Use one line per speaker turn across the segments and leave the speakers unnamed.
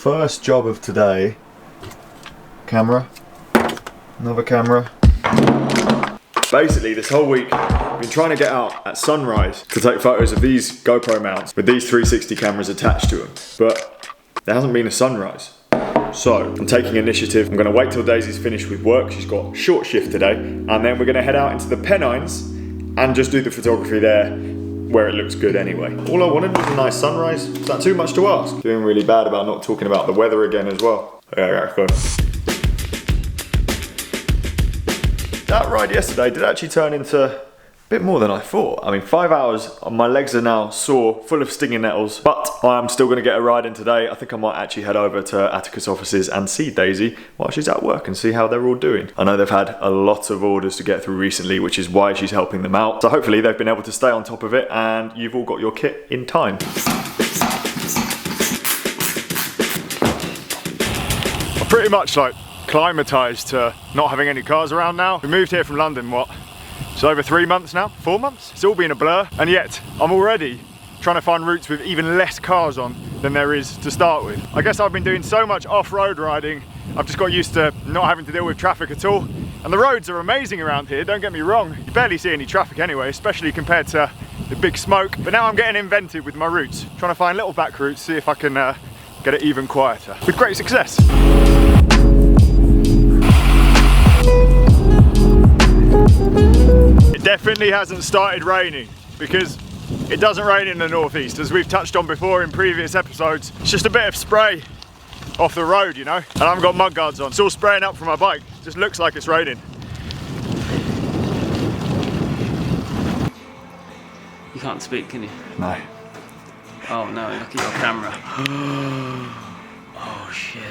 First job of today. Camera. Another camera. Basically, this whole week, I've been trying to get out at sunrise to take photos of these GoPro mounts with these 360 cameras attached to them. But there hasn't been a sunrise. So, I'm taking initiative. I'm going to wait till Daisy's finished with work. She's got short shift today. And then we're going to head out into the Pennines and just do the photography there where it looks good anyway. All I wanted was a nice sunrise. Is that too much to ask? Doing really bad about not talking about the weather again as well. Yeah, good. That ride yesterday did actually turn into a bit more than I thought. I mean, 5 hours, my legs are now sore, full of stinging nettles, but I'm still gonna get a ride in today. I think I might actually head over to Attacus offices and see Daisy while she's at work and see how they're all doing. I know they've had a lot of orders to get through recently, which is why she's helping them out. So hopefully they've been able to stay on top of it and you've all got your kit in time. I'm pretty much like climatised to not having any cars around now. We moved here from London, what? It's over 3 months now, 4 months? It's all been a blur, and yet I'm already trying to find routes with even less cars on than there is to start with. I guess I've been doing so much off-road riding, I've just got used to not having to deal with traffic at all. And the roads are amazing around here, don't get me wrong. You barely see any traffic anyway, especially compared to the big smoke. But now I'm getting inventive with my routes, trying to find little back routes, see if I can get it even quieter, with great success. It definitely hasn't started raining because it doesn't rain in the northeast, as we've touched on before in previous episodes. It's just a bit of spray off the road, you know, and I haven't got mud guards on. It's all spraying up from my bike. It just looks like it's raining.
You can't speak, can you?
No.
Oh no, look at your camera. Oh shit.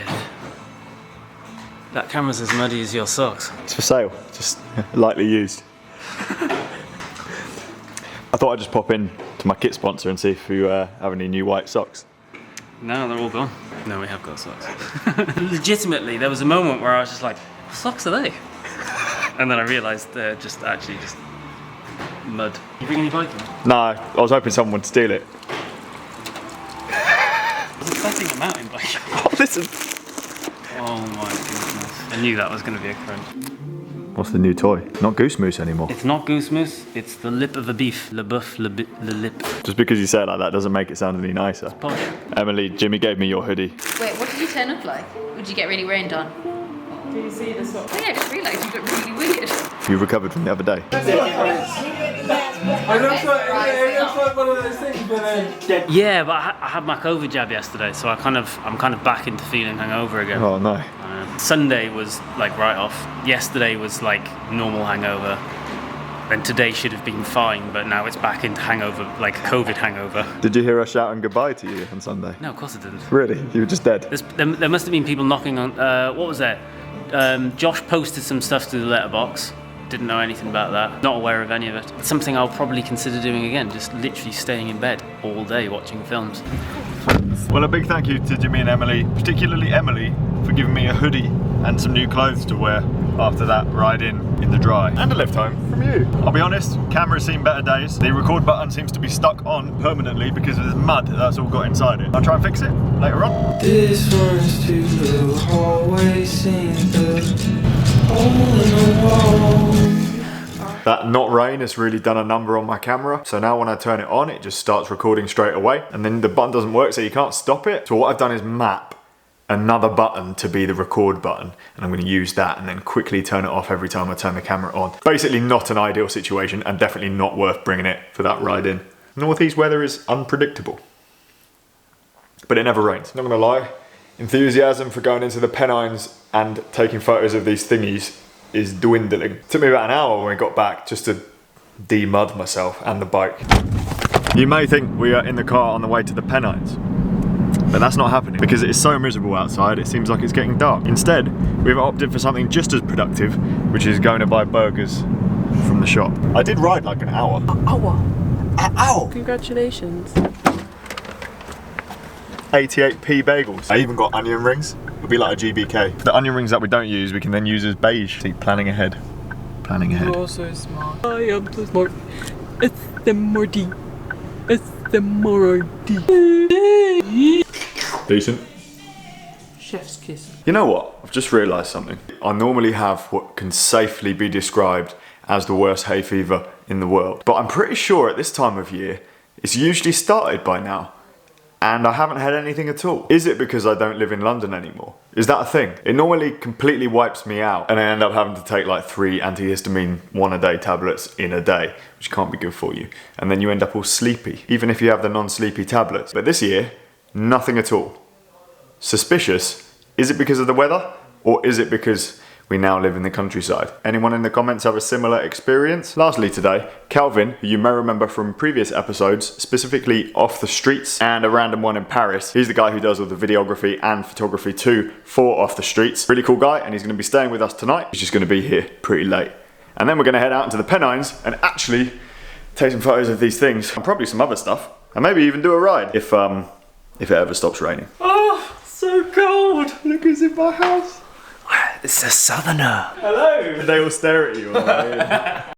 That camera's as muddy as your socks.
It's for sale, just lightly used. I thought I'd just pop in to my kit sponsor and see if you have any new white socks.
No, they're all gone. No, we have got socks. Legitimately, there was a moment where I was just like, what socks are they? And then I realised they're just actually just mud. You bring any bike in?
No, I was hoping someone would steal it.
I was expecting a mountain bike.
Oh, listen.
Oh my goodness. I knew that was going to be a crunch.
What's the new toy? Not Goose Moose anymore.
It's not Goose Moose, it's the lip of a beef. Le boeuf, le lip.
Just because you say it like that doesn't make it sound any nicer.
It's posh.
Emily, Jimmy gave me your hoodie.
Wait, what did you turn up like? Would you get really rained on?
Do you see the socks?
Oh yeah, I just realised you look really weird.
You recovered from the other day.
I looks like one of those things, but then...
Yeah, but I had my COVID jab yesterday, so I'm kind of back into feeling hungover again.
Oh no.
Sunday was like right off. Yesterday was like normal hangover. And today should have been fine, but now it's back into hangover, like COVID hangover.
Did you hear us shouting goodbye to you on Sunday?
No, of course I didn't.
Really? You were just dead?
There must have been people knocking on, what was that? Josh posted some stuff to the letterbox. Didn't know anything about that. Not aware of any of it. It's something I'll probably consider doing again, just literally staying in bed all day watching films.
Well, a big thank you to Jimmy and Emily, particularly Emily, for giving me a hoodie and some new clothes to wear after that ride in the dry. And a lift home from you. I'll be honest, camera's seen better days. The record button seems to be stuck on permanently because of the mud that's all got inside it. I'll try and fix it later on.
This one's too low, hallway seems the hole in the wall.
That not rain has really done a number on my camera. So now when I turn it on, it just starts recording straight away. And then the button doesn't work, so you can't stop it. So what I've done is map another button to be the record button. And I'm gonna use that and then quickly turn it off every time I turn the camera on. Basically not an ideal situation and definitely not worth bringing it for that ride in. Northeast weather is unpredictable. But it never rains, not gonna lie. Enthusiasm for going into the Pennines and taking photos of these thingies is dwindling. It took me about an hour when we got back just to de-mud myself and the bike. You may think we are in the car on the way to the Pennines, but that's not happening because it is so miserable outside, it seems like it's getting dark. Instead, we've opted for something just as productive, which is going to buy burgers from the shop. I did ride like an hour.
An hour?
Congratulations.
88p bagels. I even got onion rings. It'll be like a GBK. The onion rings that we don't use, we can then use as beige. See, planning ahead. Planning ahead.
You're so smart. I am so smart. It's the Morty. It's the Morty.
Decent.
Chef's kiss.
You know what? I've just realised something. I normally have what can safely be described as the worst hay fever in the world. But I'm pretty sure at this time of year, it's usually started by now. And I haven't had anything at all. Is it because I don't live in London anymore? Is that a thing? It normally completely wipes me out and I end up having to take like 3 antihistamine 1-a-day tablets in a day, which can't be good for you. And then you end up all sleepy, even if you have the non-sleepy tablets. But this year, nothing at all. Suspicious. Is it because of the weather? Or is it because we now live in the countryside? Anyone in the comments have a similar experience? Lastly today, Calvin, who you may remember from previous episodes, specifically Off the Streets and a random one in Paris. He's the guy who does all the videography and photography too for Off the Streets. Really cool guy, and he's going to be staying with us tonight. He's just going to be here pretty late. And then we're going to head out into the Pennines and actually take some photos of these things and probably some other stuff. And maybe even do a ride if it ever stops raining.
Oh, so cold.
Look who's in my house.
It's a southerner.
Hello. They all stare at you on the way in.